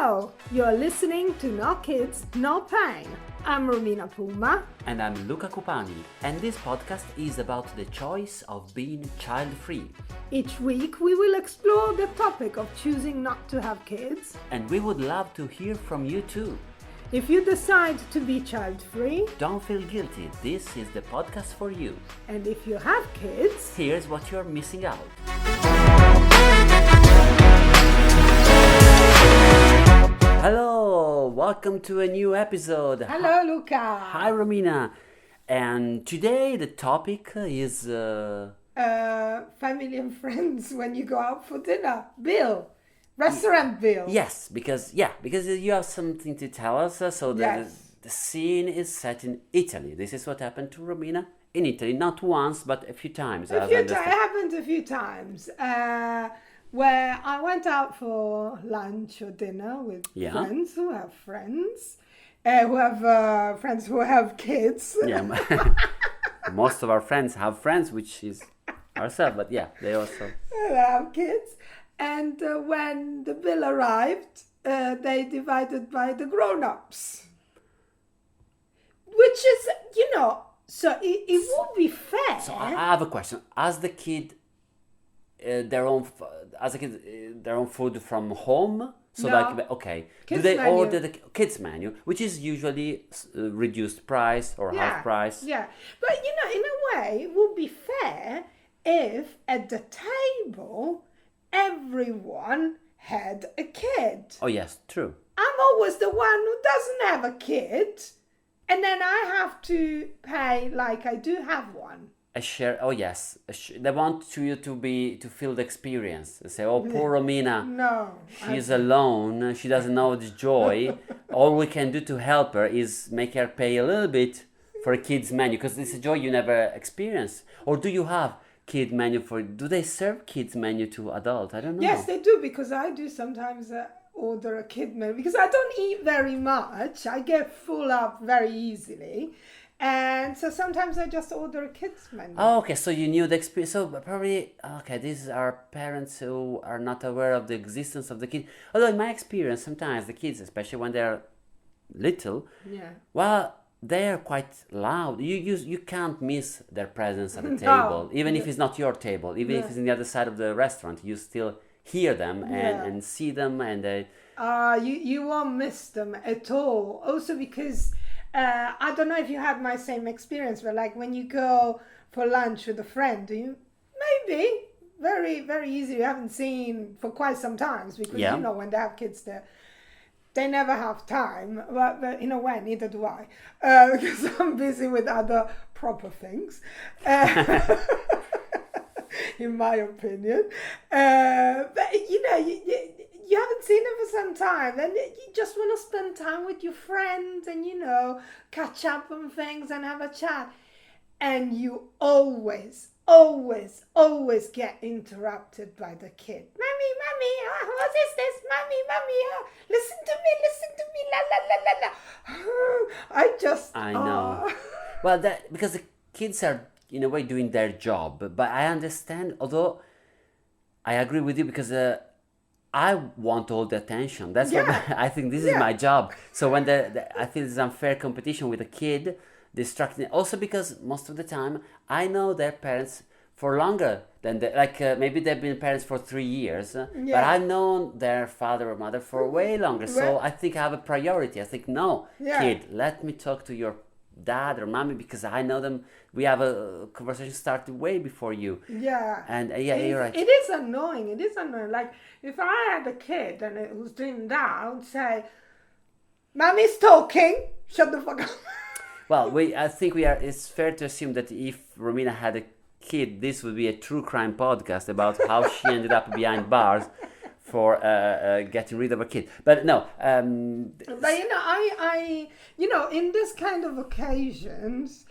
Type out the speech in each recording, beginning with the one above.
Hello, you're listening to No Kids, No Pain. I'm Romina Puma. And I'm Luca Cupani, and this podcast is about the choice of being child-free. Each week we will explore the topic of choosing not to have kids. And we would love to hear from you too. If you decide to be child-free, Don't feel guilty, this is the podcast for you. and if you have kids, Here's what you're missing out. Hello, welcome to a new episode. hello Luca. Hi Romina. And today the topic is Family and friends when you go out for dinner. Bill. Restaurant bill. yes, because you have something to tell us. So Yes. the scene is set in Italy. This is what happened to Romina in Italy, not once but a few times. It happened a few times where I went out for lunch or dinner with Yeah. friends who have friends, who have friends who have kids. Yeah, most of our friends have friends, which is ourselves. But yeah, they also. Who have kids. And when the bill arrived, they divided by the grown-ups. Which is, so it would be fair. So I have a question. As the kid, their own food from home. So No. like, okay, Kids do they menu. order the kids menu, which is usually reduced price or half price? Yeah, but in a way, it would be fair if at the table everyone had a kid. Oh yes, true. I'm always the one who doesn't have a kid, and then I have to pay like I do have one. A share. Oh yes, they want you to feel the experience. They say, "Oh, poor Romina, No, she's alone. She doesn't know the joy. All we can do to help her is make her pay a little bit for a kid's menu, because this is a joy you never experience." Or do you have kid menu for? Do they serve kids menu to adult? I don't know. Yes, they do, because I do sometimes order a kid meal because I don't eat very much. I get full up very easily. And so sometimes I just order a kids menu. Oh, okay, so you knew the experience. So probably, okay, these are parents who are not aware of the existence of the kid. Although in my experience, sometimes the kids, especially when they're little, Yeah. well, they're quite loud. You can't miss their presence at the No. table, even if it's not your table, even if Yeah. it's on the other side of the restaurant. You still hear them Yeah. and see them, and they. You won't miss them at all. Also because I don't know if you had my same experience, but like when you go for lunch with a friend, maybe very, very easy. You haven't seen for quite some times because Yeah. when they have kids, they never have time. But in a way, neither do I, because I'm busy with other proper things. In my opinion, but you haven't seen them for some time, and you just want to spend time with your friends and catch up on things and have a chat, and you always get interrupted by the kid. Mommy, what is this? Mommy, listen to me, la la la la la. I know. Well, because the kids are in a way doing their job, but I understand. Although I agree with you, because I want all the attention. That's what I think. This is my job. So when I feel it's unfair competition with a kid, distracting. Also because most of the time I know their parents for longer than maybe they've been parents for 3 years, but I've known their father or mother for way longer. So I think I have a priority. I think, no, kid, let me talk to your dad or mommy, because I know them. We have a conversation started way before you. Yeah. And you're right. It is annoying. Like if I had a kid and it was doing that, I would say, "Mommy's talking. Shut the fuck up." Well, I think it's fair to assume that if Romina had a kid, this would be a true crime podcast about how she ended up behind bars for getting rid of a kid. But no. But I in this kind of occasions,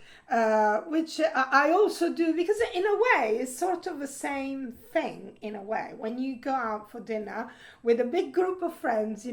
which I also do, because in a way it's sort of the same thing in a way. When you go out for dinner with a big group of friends,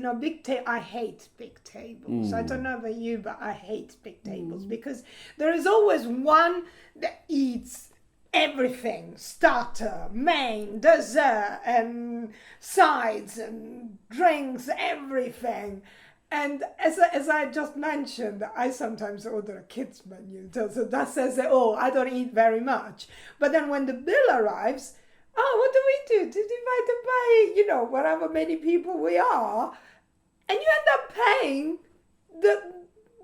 I hate big tables. I don't know about you, but I hate big tables because there is always one that eats everything, starter, main, dessert, and sides and drinks, everything. And as I just mentioned, I sometimes order a kids menu. So that says that, oh, I don't eat very much. But then when the bill arrives, oh, what do we do? Divide by, whatever many people we are. And you end up paying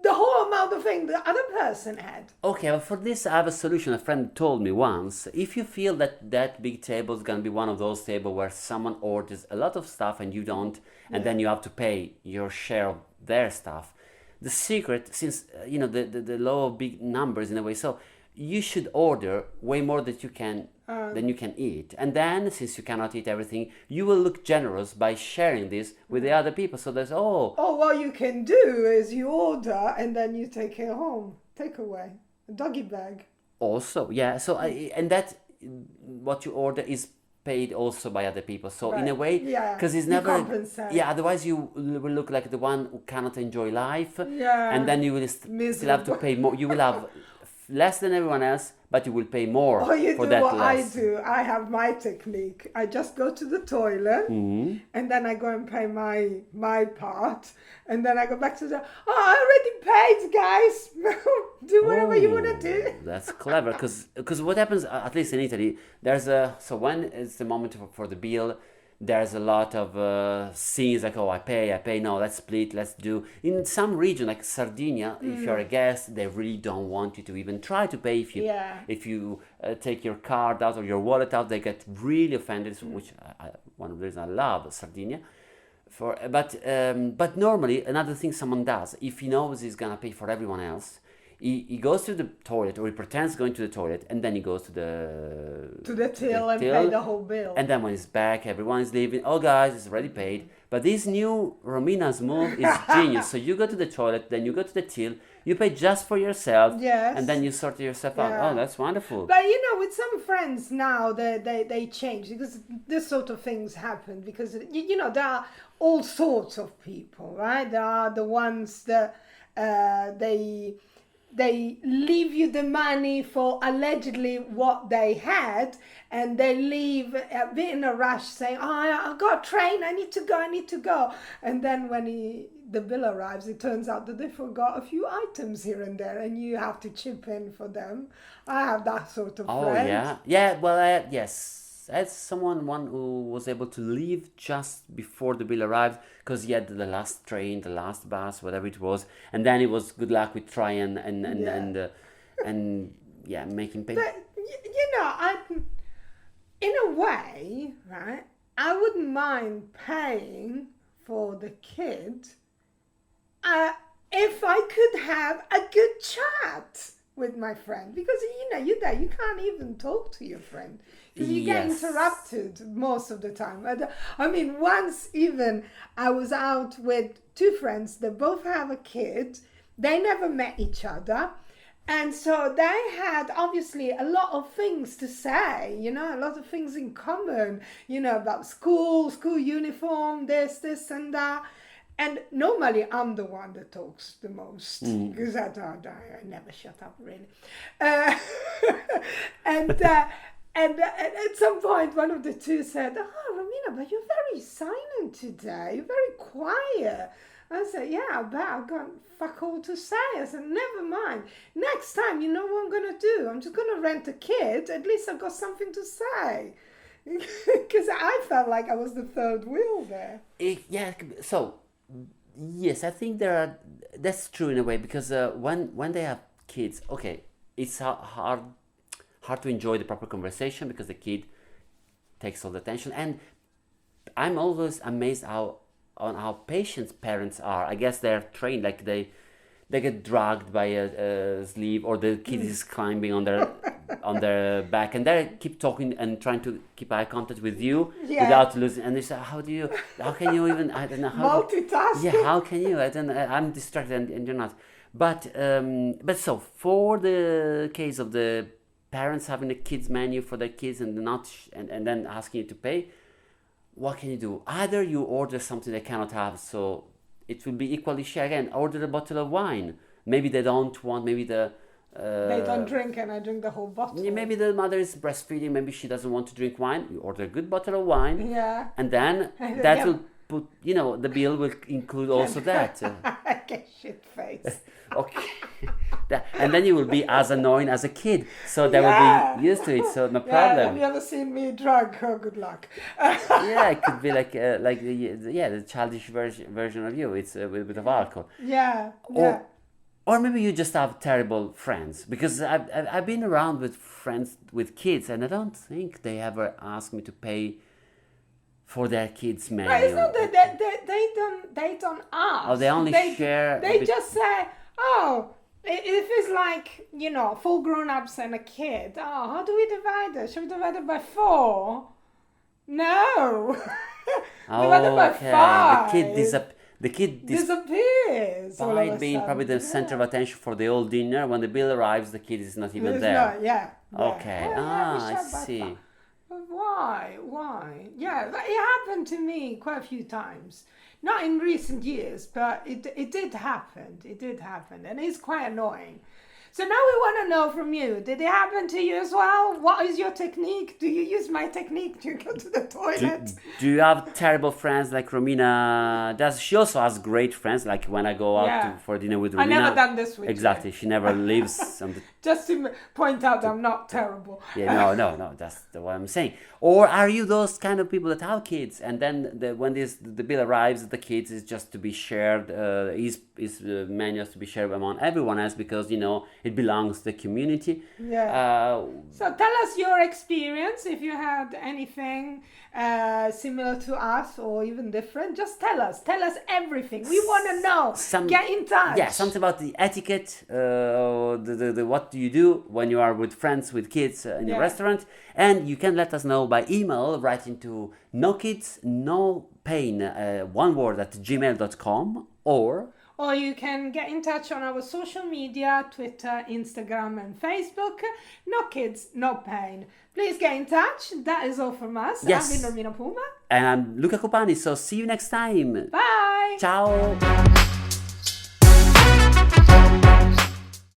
the whole amount of thing the other person had. Okay, well, for this I have a solution. A friend told me once, if you feel that big table is gonna be one of those tables where someone orders a lot of stuff and you don't, and then you have to pay your share of their stuff. The secret, since the law of big numbers in a way, so you should order way more than you can eat, and then since you cannot eat everything, you will look generous by sharing this with the other people. So there's what you can do is you order and then you take it home, take away a doggy bag. Also, yeah. So and that what you order is paid also by other people. So in a way, because it's never, otherwise you will look like the one who cannot enjoy life, and then you will still have to pay more. You will have less than everyone else, but you will pay more for that less. I do. I have my technique. I just go to the toilet, and then I go and pay my part, and then I go back to I already paid, guys. Do whatever you want to do. That's clever, because what happens, at least in Italy, so when it's the moment for the bill, there's a lot of scenes like, I pay, no, let's split, let's do. In some region like Sardinia, if you're a guest, they really don't want you to even try to pay. If you take your card out or your wallet out, they get really offended, which one of the reasons I love Sardinia. But normally, another thing someone does, if he knows he's gonna pay for everyone else, he goes to the toilet, or he pretends going to the toilet, and then he goes to the till and pay the whole bill. And then when he's back, everyone is leaving. Oh, guys, it's already paid. But this new Romina's move is genius. So you go to the toilet, then you go to the till, you pay just for yourself, and then you sort yourself out. Oh, that's wonderful. But with some friends now, they change, because this sort of things happen, because there are all sorts of people, right? There are the ones that they leave you the money for allegedly what they had, and they leave a bit in a rush saying, I got a train, I need to go. And then when the bill arrives, it turns out that they forgot a few items here and there, and you have to chip in for them. I have that sort of friend. Well, yes. As one who was able to leave just before the bill arrived, because he had the last train, the last bus, whatever it was, and then it was good luck with trying and making pay. But in a way, right? I wouldn't mind paying for the kid, if I could have a good chat with my friend, because you're there, you can't even talk to your friend because you get interrupted most of the time. Once even I was out with two friends, they both have a kid, they never met each other, and so they had obviously a lot of things to say, a lot of things in common, about school uniform, this and that. And normally I'm the one that talks the most, because I never shut up, really. And at some point, one of the two said, Romina, but you're very silent today. You're very quiet. I said, yeah, I bet I've got fuck all to say. I said, never mind. Next time, you know what I'm going to do? I'm just going to rent a kid. At least I've got something to say. Because I felt like I was the third wheel there. So... Yes, I think that's true in a way, because when they have kids, it's hard to enjoy the proper conversation because the kid takes all the attention, and I'm always amazed on how patient parents are. I guess they're trained, like they get dragged by a sleeve, or the kid is climbing on their back, and they keep talking and trying to keep eye contact with you without losing. And they say, how can you even? I don't know how. Multitasking. Yeah, how can you? I don't know. I'm distracted, and you're not. But so for the case of the parents having a kids menu for their kids and and then asking you to pay, what can you do? Either you order something they cannot have, so it will be equally shared. Again, order a bottle of wine. Maybe they don't want maybe the They don't drink and I drink the whole bottle. Maybe the mother is breastfeeding, maybe she doesn't want to drink wine. You order a good bottle of wine, Yeah. and then that will put, the bill will include also that. Get shit face. Okay. And then you will be as annoying as a kid, so they will be used to it, so no problem. Have you ever seen me drunk? Oh, good luck. Yeah, it could be like the childish version of you. It's with a bit of alcohol. Yeah. Or maybe you just have terrible friends, because I've been around with friends with kids, and I don't think they ever ask me to pay for their kids' menu. But it's not that they don't ask. Oh, they only share. They just say, oh. If it's like, full grown-ups and a kid, how do we divide it? Should we divide it by 4? No. Divide it by 5. The kid disappears. Despite being probably the center of attention for the whole dinner, when the bill arrives, the kid is not even there. Okay. I see. But why? Yeah, it happened to me quite a few times. Not in recent years, but it did happen. It did happen, and it's quite annoying. So now we want to know from you, did it happen to you as well? What is your technique? Do you use my technique to go to the toilet? Do you have terrible friends like Romina does? She also has great friends, like when I go out for dinner with Romina. I never done this with Exactly, you. she never leaves on the... Just to point out I'm not terrible. Yeah, no, that's what I'm saying. Or are you those kind of people that have kids, and then when the bill arrives, the kids is just to be shared, his menu is to be shared among everyone else, because, it belongs to the community. Yeah. So tell us your experience, if you had anything similar to us or even different. Just tell us everything. We want to know. Get in touch. Yeah, something about the etiquette, the what do you do when you are with friends with kids in a restaurant, and you can let us know by email, writing to nokidsnopain, one word, at gmail.com, or you can get in touch on our social media, Twitter, Instagram and Facebook. No kids, no pain. Please get in touch. That is all from us. Yes. I've been Romina Puma. And I'm Luca Copani, so see you next time. Bye. Ciao.